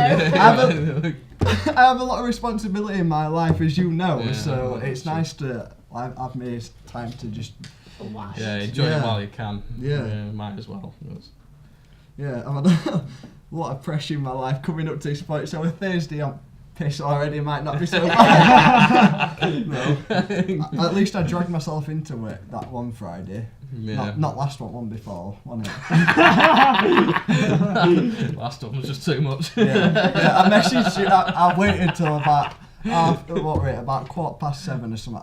I have a lot of responsibility in my life, as you know. Yeah, so that's it's true. nice to I've made time to just Wow. Yeah, enjoy it Yeah. while you can. Yeah. Might as well. yeah. I've had a lot of pressure in my life coming up to this point. So on Thursday, piss already might not be so bad. No. At least I dragged myself into it that one Friday. Yeah. Not last one before, wasn't it? Last one was just too much. Yeah, I messaged you. I waited till about about 7:15 or something,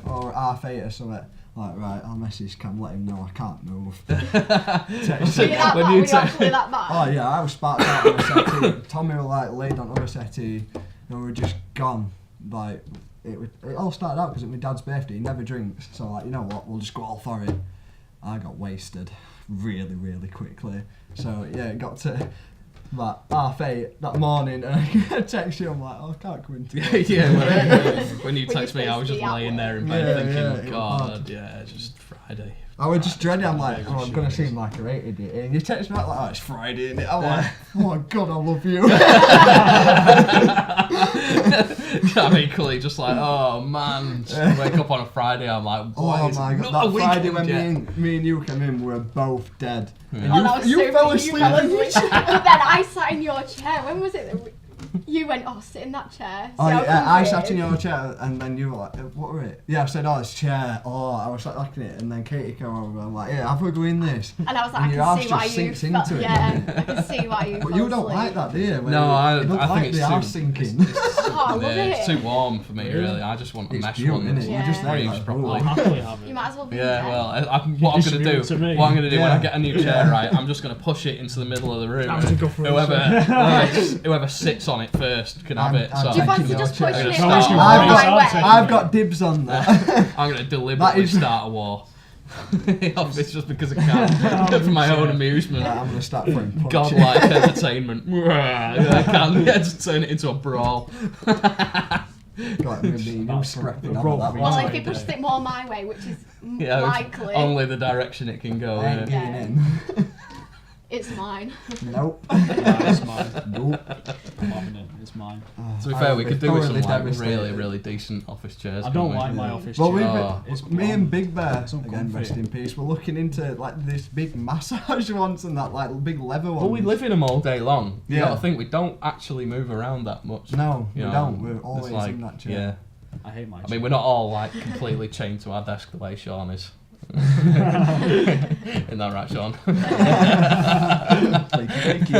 or 8:30 or something. Like, right, I'll message Cam, let him know I can't move. Were you actually that bad? Oh yeah, I was sparked out on the settee. Tommy was like laid on other settee, and we were just gone. Like, it all started out because it was my dad's birthday. He never drinks, so like, you know what? We'll just go all for it. I got wasted really, really quickly. So yeah, it got to about 8:30 that morning, and I text you. I'm like, oh, I can't come into it. When you text me, I was just laying there in bed thinking, God, it's just Friday. I was just dreading. I'm like, I'm gonna seem like a right idiot. And you text me back like, oh, it's Friday, innit? I'm like, oh my God, I love you. I'm equally just like, oh man, just wake up on a Friday. I'm like, oh my God, that Friday when me and you came in, we were both dead. Yeah. And you fell asleep. But then I sat in your chair. When was it that you went, sit in that chair? Oh yeah, I sat in your chair, and then you were like, what were it? Yeah, I said, oh, it's chair. Oh, I was like looking at it, and then Katie came over, and I'm like, yeah, have a go in this. And I was like, and I your can arse see why just you sinks into it. Yeah, I can see why you But fell you don't asleep. like that, do you? No, I don't think like it's the too- arse sinking. Oh, I love It's it. too warm for me, really. I just want a It's mesh cute, one innit? that's Yeah. You just Like, breathes like, properly. I'll happily have it. You might as well be Yeah, in well, bed. what I'm distribute gonna it to do, me. what I'm gonna do when I Yeah. get a new chair, right? I'm just gonna push it into the middle of the room. I'm gonna go for it. Whoever sits on it first can have it. I'm So Do you taking fancy your just chair. pushing it No, all it's my your way? I've got dibs on that. I'm gonna deliberately is- start a war. It's just because I can, for my own amusement. Right, I'm gonna start throwing punches. Godlike entertainment. I can just turn it into a brawl. Got me you scrapping the on rope that we one. Well, Sorry, if you push Dave. it more my way, which is Yeah, likely, only the direction it can go. I ain't Yeah. getting in. it's mine. Nope. It's mine. Nope. I'm having it. It's mine. To be I fair, would we be could do with some thoroughly like devastated. really, really decent office chairs. I couldn't don't we? like my office Well, chair. we've It's me and Big Bear, It's again, uncomfy. rest in peace, we're looking into like this big massage ones and that like big leather ones. But we live in them all day long. You Yeah. gotta think we don't actually move around that much. No, we You know, don't. We're it's always like, in that chair. Yeah. I hate my I mean, we're not all like completely chained to our desk the way Sean is. Isn't that right, Sean? Thank you.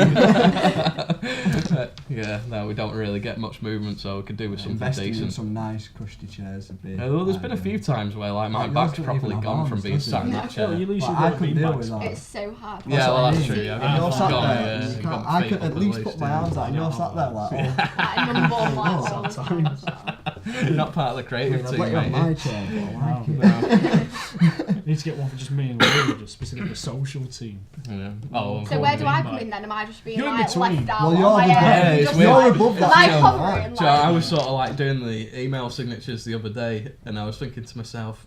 Yeah, no, we don't really get much movement, so we could do with something Investing in decent. some nice cushy chairs would be. Well, there's been a few times where like my Like, yours back's don't properly even have gone from arms, being does it? sat in No. that chair. Well, at least Well, you I got couldn't bean deal bags. with that. It's so hard. Yeah, well, that's true. Yeah, Ah, You're sat got there. me, You got can't, my I feet could up at least put least, my yeah. arms out. And you're sat there like, oh, Like number one all the time as well. Not part of the I creative mean, I'd team, let you on mate. my chair, but I like it. I need to get one for just me and Lou, just specifically the social team. Yeah. Oh, So where do I come in then? Am I just being You're in like between. left out Well, on you're my the- own? yeah, it's Just weird. like, You're above that, like yeah, hovering, So I like, was sort of like doing the email signatures the other day, and I was thinking to myself,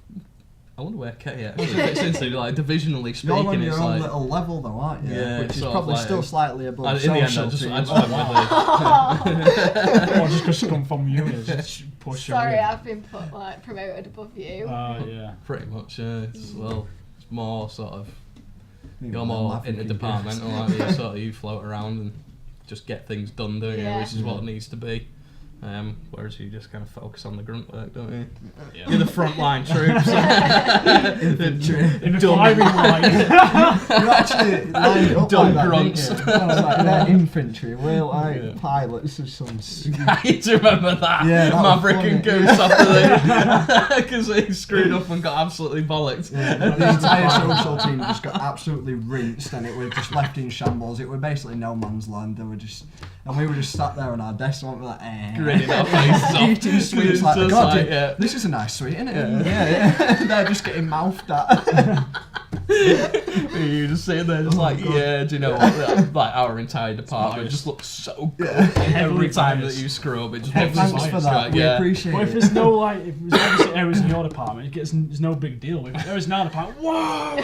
I wonder where Katie actually fits into, like divisionally speaking. You're on It's your own like, little level though, aren't you? Yeah, Which is sort of probably like- still slightly above in the end, I social just team. went with Or just because she come from you, just push her sorry, in. I've been put like promoted above you. Yeah. pretty much. It's more sort of You're you're more interdepartmental, aren't you? Sort of you float around and just get things done, don't you? Yeah. Which is what it needs to be. Whereas you just kind of focus on the grunt work, don't you? Yeah. You're the frontline troops. Infantry. In the Dumb. firing line. You actually lined it up Dumb like that, grunts. didn't you? I was like, they're infantry, we're like Yeah. pilots of some... I used to remember that. Yeah, that was Maverick funny. and Goose after because he screwed up and got absolutely bollocked. Yeah, the entire social team just got absolutely rinsed and it was just left in shambles. It was basically no man's land. They were just... And we were just sat there on our desks and we were like, Grinning our faces off. eating sweets like, Just God, like, yeah. this is a nice sweet, isn't it? Yeah. They're just getting mouthed at. You just sitting there, just like, God. yeah, do you know what? Like our entire department nice. just looks so good. Yeah. Every time that biased. you screw up, it just Heavily looks Thanks so for good. that. We Yeah. appreciate But if it. there's no like, if there's obviously errors in your department, it's no big deal. If there is in our department, whoa!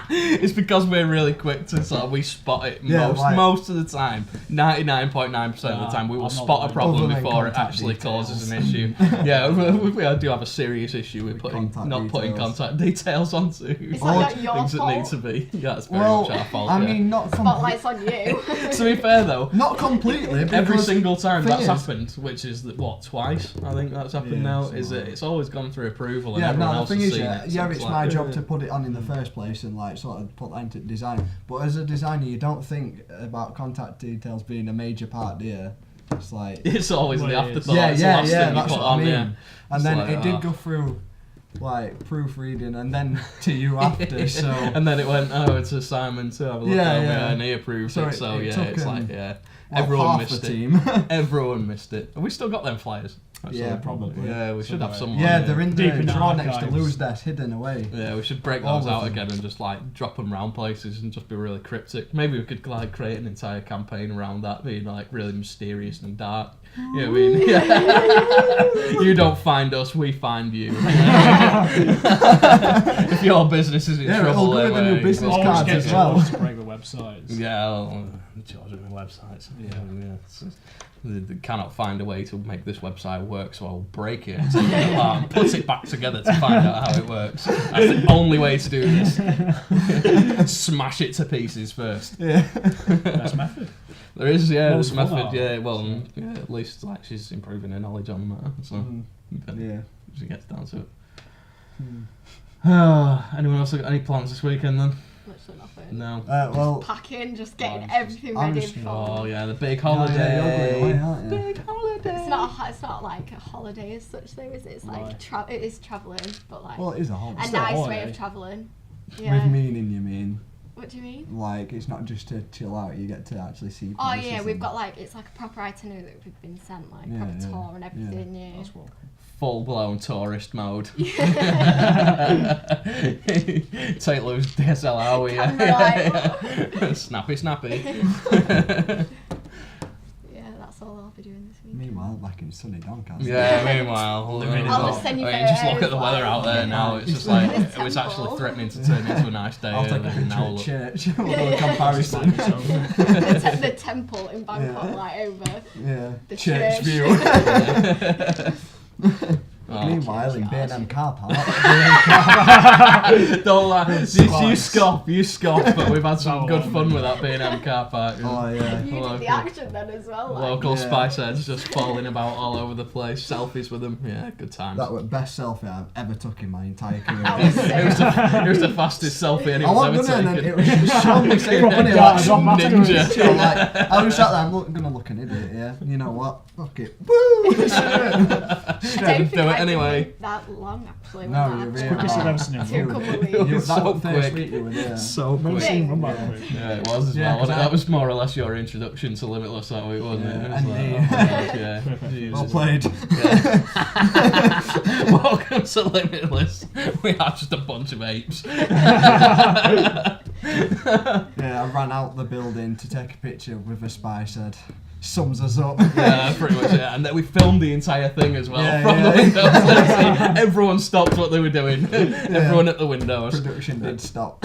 It's because we're really quick to sort of, we spot it Yeah, most of the time. 99.9% of the time we will I'm not spot a like- problem Other than before it contact actually details. causes an issue. Yeah, we do have a serious issue with putting contact details onto It's not your things that fault. need to be. Yeah, it's very Well, much our fault. I yeah. mean, not Spotlight's on you. To be fair though, not completely. every because single time thing that's is- happened, which is twice, I think that's happened Yeah, now, something is like that that. it's always gone through approval and Yeah, everyone no, else the thing has is, seen yeah, it. So it's it's my like, job to put it on in the first place and like sort of put that into design. But as a designer, you don't think about contact details being a major part, do you? It's like It's always Well, the it is. afterthought. yeah, it's the yeah, last yeah. thing you That's put what on, I mean. yeah. And It's then like, it did oh. go through like proofreading and then to you after. So And then it went, it's Simon to have a look Yeah, over yeah. and he approved So it. it So yeah, took, it's like well, everyone half missed the it. team. Everyone missed it. Have we still got them flyers? That's Yeah, all. probably. Yeah, we should have Somewhere. some. Yeah, they're in the Deep in the drawer next to archives. Lou's desk, hidden away. Yeah, we should break All those of out them. again and just like drop them round places and just be really cryptic. Maybe we could like create an entire campaign around that, being like really mysterious and dark. You know what I mean? Yeah. You don't find us, we find you. If your business is in Yeah, trouble, it'll go with the then, new business Always cards get as well. George to break the websites. Yeah, George with my websites. They cannot find a way to make this website work, so I'll break it and take it apart and put it back together to find out how it works. That's the only way to do this. Smash it to pieces first. Yeah. Best method. There is, yeah, Most this fun method, art. yeah, well, yeah, at least like she's improving her knowledge on the matter, so Yeah. she gets down to it. Hmm. Anyone else got any plans this weekend then? Literally nothing. No. Well. Packing, just getting I'm everything I'm ready just- for. Oh yeah, the big Yeah, you're going holiday. away, aren't you? Big holiday. It's not like a holiday as such though, is it? It's like Right. it is travelling, but like Well, it is a holiday. a still a nice way holiday. of travelling. Yeah. With meaning, you mean? What do you mean? Like, it's not just to chill out, you get to actually see Oh places yeah, we've and- got like it's like a proper itinerary that we've been sent, like Yeah, proper yeah, tour and everything. Yeah. That's what. Full-blown tourist mode. Take Lou's DSLR with Camera you. Snappy. Yeah, that's all I'll be doing this week. Meanwhile, back in sunny Doncaster. Yeah, meanwhile. I'll just send you just look at the photos, weather out there like- now. It's just Yeah. like, This it was actually temple. threatening to turn into a nice day. I'll take a earlier, picture now at look. church. We'll do a comparison. The temple in Bangkok, Yeah. like over Yeah. the Church church. view. Oh, Meanwhile, in B&M car park. don't lie. You Spice. scoff, but we've had some Oh, good yeah. fun with that B&M car park. Oh, yeah. You did the action then as well. Like. Local Yeah. spice heads just falling about all over the place. Selfies with them. Yeah, good times. That was the best selfie I've ever took in my entire career. That was It was it was the fastest selfie I anyone's wasn't ever gonna, and then taken. it was just so much Yeah, funny, yeah, like it some don't matter. ninja. Chill, like, I was sat there, I'm gonna look an idiot, yeah. You know what? Fuck it. Woo! I don't think do it I've anyway. been that long actually. No, when you're I've really been Quickest there. I've ever seen him Two move. couple of It weeks. was That so was first quick. week you were there. So I've never quick. seen him run Yeah. that quick. Yeah, it was as Yeah, well. 'cause That was more or less your introduction to Limitless that week, wasn't it? Yeah, It was and like, me. oh, God, yeah. Perfect. Jesus. Well played. Yeah. Welcome to Limitless. We are just a bunch of apes. Yeah, I ran out the building to take a picture with a spice head. Sums us up. Yeah, pretty much. Yeah, and then we filmed the entire thing as well Yeah, from yeah. the windows. Everyone stopped what they were doing. Everyone at the windows. Production did stop.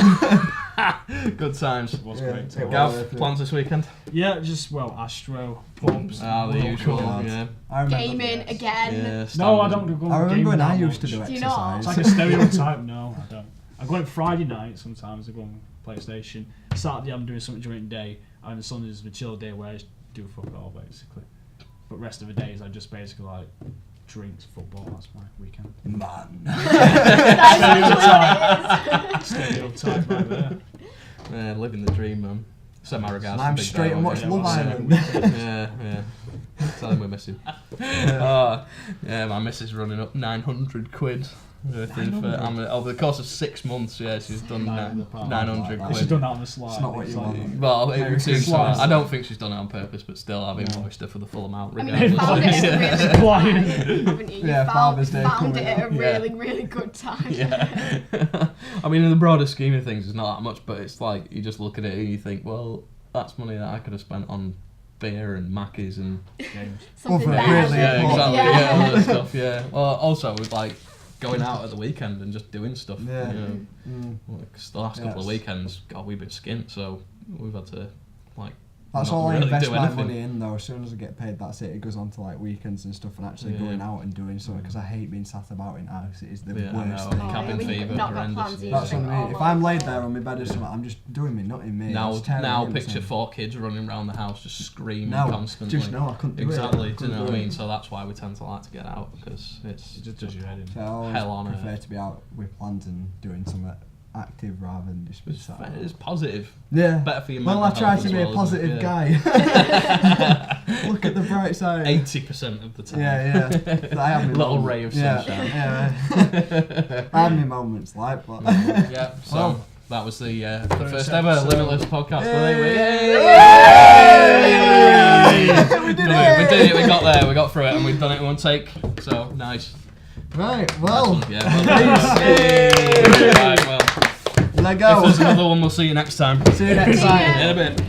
Good times. It was Yeah, great. it was. Gav, plans this weekend? Yeah, just Astro, pubs. Ah, the World usual. Cup. Yeah. I remember. Gaming again. Yeah. No, I standard. don't go. I remember gaming when I that used to much. do Do you not? It's exercise. like a stereotype. No, I don't. I go on Friday night sometimes. I go on PlayStation. Saturday I'm doing something during the day, and the Sunday is the chill day where I just do fuck all basically. But rest of the days I just basically like drinks, football. That's my weekend. Man. That's actually what it is. Stereotype right there. Yeah, living the dream, man. Send my regards. I'm to Big straight Dad, and watch yeah. Love well, Island. Yeah. Tell him we miss him. Oh, yeah, my missus running up 900 quid. Worth of, over the course of 6 months, yeah, she's done 900 Like She's quid. done that on the slide. It's not what It's you like- want. Well, it Merry seems so. Christmas. I don't think she's done it on purpose, but still, I've No. invoiced her for the full amount, I mean, regardless. you found it at a really good Flying. time, haven't you? You Yeah, Father's Day found coming it at a up. really, really good time. Yeah. I mean, in the broader scheme of things, it's not that much, but it's like you just look at it and you think, well, that's money that I could have spent on beer and Mackies and Games. Something Well, for better. really yeah, important. exactly, Yeah. yeah, all that stuff, yeah. Well, also with like going out at the weekend and just doing stuff. Yeah. You know, like, the last couple of weekends, God, we've been skint, so we've had to like. That's not all I really invest do my anything. money in though. As soon as I get paid, that's it. It goes on to like weekends and stuff, and actually going out and doing something, because I hate being sat about in house. It is the Yeah, I worst know. thing. Cabin when you've fever, not got horrendous. plans, you That's just what think, I mean. oh If my I'm laid God. there on my bed or something, I'm just doing me, nothing me. Now, It's tearing now me picture inside. 4 kids running around the house just screaming No, constantly. just no, I couldn't do it. Exactly, I do you couldn't know what I do mean? it. So that's why we tend to like to get out, because it's It just does your head in. So I always hell on prefer earth. to be out with plans and doing something active rather than just be sat. It's positive. Yeah. Better for your Well, I mental try health to as be a well, positive isn't it? guy. Look at the bright side. 80% of the time. Yeah. I have my Little moments. ray of Yeah, sunshine. yeah. I have my moments, like, but. Yeah, so Well, that was the first First ever episode. Limitless podcast. Yay! Yay! We did We did it! it, we got there, we got through it, and we've done it in one take. So, nice. Right, well. Nice one, yeah, well done. Yay! Right, well, Let if go. there's another one, we'll see you next time. See you next See ya. time. In a bit.